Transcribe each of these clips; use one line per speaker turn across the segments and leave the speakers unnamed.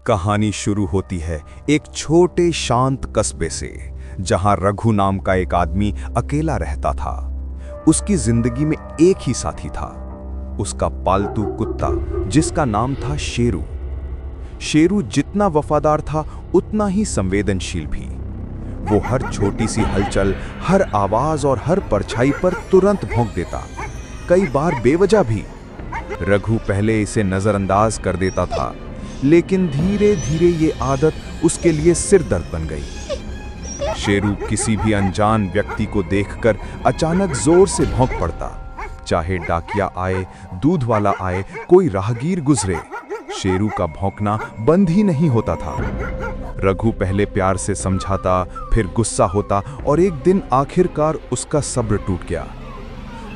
कहानी शुरू होती है एक छोटे शांत कस्बे से, जहां रघु नाम का एक आदमी अकेला रहता था। उसकी जिंदगी में एक ही साथी था, उसका पालतू कुत्ता जिसका नाम था शेरू। शेरू जितना वफादार था उतना ही संवेदनशील भी। वो हर छोटी सी हलचल, हर आवाज और हर परछाई पर तुरंत भौंक देता, कई बार बेवजह भी। रघु पहले इसे नजरअंदाज कर देता था, लेकिन धीरे धीरे ये आदत उसके लिए सिरदर्द बन गई। शेरू किसी भी अनजान व्यक्ति को देखकर अचानक जोर से भौंक पड़ता, चाहे डाकिया आए, दूध वाला आए, कोई राहगीर गुजरे। शेरू का भौंकना बंद ही नहीं होता था। रघु पहले प्यार से समझाता, फिर गुस्सा होता, और एक दिन आखिरकार उसका सब्र टूट गया।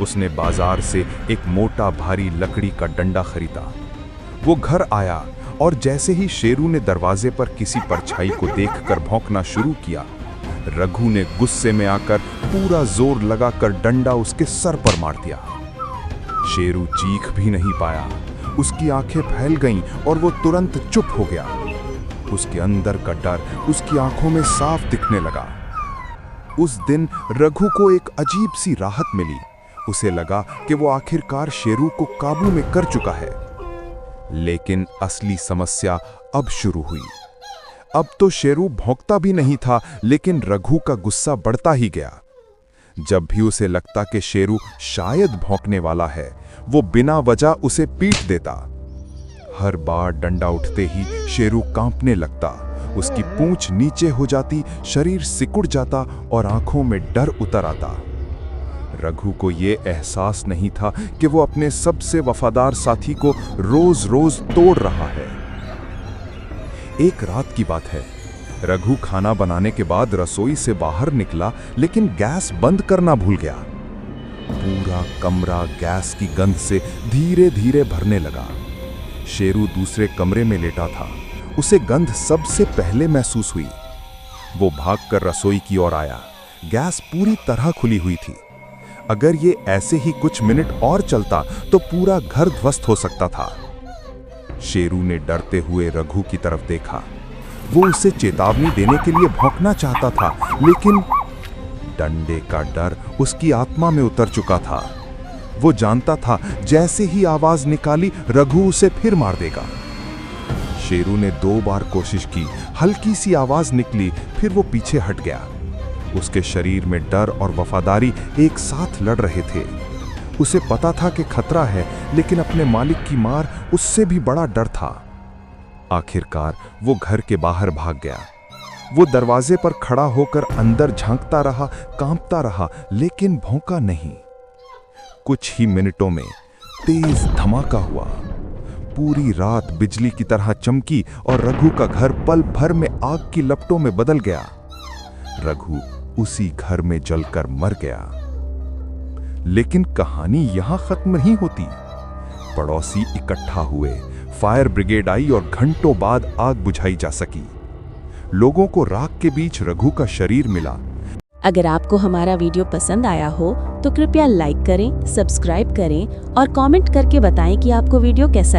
उसने बाजार से एक मोटा भारी लकड़ी का डंडा खरीदा। वो घर आया और जैसे ही शेरू ने दरवाजे पर किसी परछाई को देखकर भौंकना शुरू किया, रघु ने गुस्से में आकर पूरा जोर लगाकर डंडा उसके सर पर मार दिया। शेरू चीख भी नहीं पाया, उसकी आंखें फैल गईं और वो तुरंत चुप हो गया। उसके अंदर का डर उसकी आंखों में साफ दिखने लगा। उस दिन रघु को एक अजीब सी राहत मिली। उसे लगा कि वो आखिरकार शेरू को काबू में कर चुका है। लेकिन असली समस्या अब शुरू हुई। अब तो शेरू भौंकता भी नहीं था, लेकिन रघु का गुस्सा बढ़ता ही गया। जब भी उसे लगता कि शेरू शायद भौंकने वाला है, वो बिना वजह उसे पीट देता। हर बार डंडा उठते ही शेरू कांपने लगता, उसकी पूंछ नीचे हो जाती, शरीर सिकुड़ जाता और आंखों में डर उतर आता। रघु को यह एहसास नहीं था कि वो अपने सबसे वफादार साथी को रोज रोज तोड़ रहा है। एक रात की बात है, रघु खाना बनाने के बाद रसोई से बाहर निकला, लेकिन गैस बंद करना भूल गया। पूरा कमरा गैस की गंध से धीरे धीरे भरने लगा। शेरू दूसरे कमरे में लेटा था, उसे गंध सबसे पहले महसूस हुई। वो भागकर रसोई की ओर आया। गैस पूरी तरह खुली हुई थी। अगर ये ऐसे ही कुछ मिनट और चलता तो पूरा घर ध्वस्त हो सकता था। शेरू ने डरते हुए रघु की तरफ देखा। वो उसे चेतावनी देने के लिए भौंकना चाहता था, लेकिन डंडे का डर उसकी आत्मा में उतर चुका था। वो जानता था जैसे ही आवाज निकाली, रघु उसे फिर मार देगा। शेरू ने 2 बार कोशिश की, हल्की सी आवाज निकली, फिर वो पीछे हट गया। उसके शरीर में डर और वफादारी एक साथ लड़ रहे थे। उसे पता था कि खतरा है, लेकिन अपने मालिक की मार उससे भी बड़ा डर था। आखिरकार वो घर के बाहर भाग गया। वो दरवाजे पर खड़ा होकर अंदर झांकता रहा, कांपता रहा, लेकिन भौंका नहीं। कुछ ही मिनटों में तेज धमाका हुआ। पूरी रात बिजली की तरह चमकी और रघु का घर पल भर में आग की लपटों में बदल गया। रघु उसी घर में जलकर मर गया। लेकिन कहानी यहां खत्म नहीं होती। पड़ोसी इकट्ठा हुए, फायर ब्रिगेड आई और घंटों बाद आग बुझाई जा सकी। लोगों को राख के बीच रघु का शरीर मिला।
अगर आपको हमारा वीडियो पसंद आया हो तो कृपया लाइक करें, सब्सक्राइब करें और कमेंट करके बताएं कि आपको वीडियो कैसा लगा।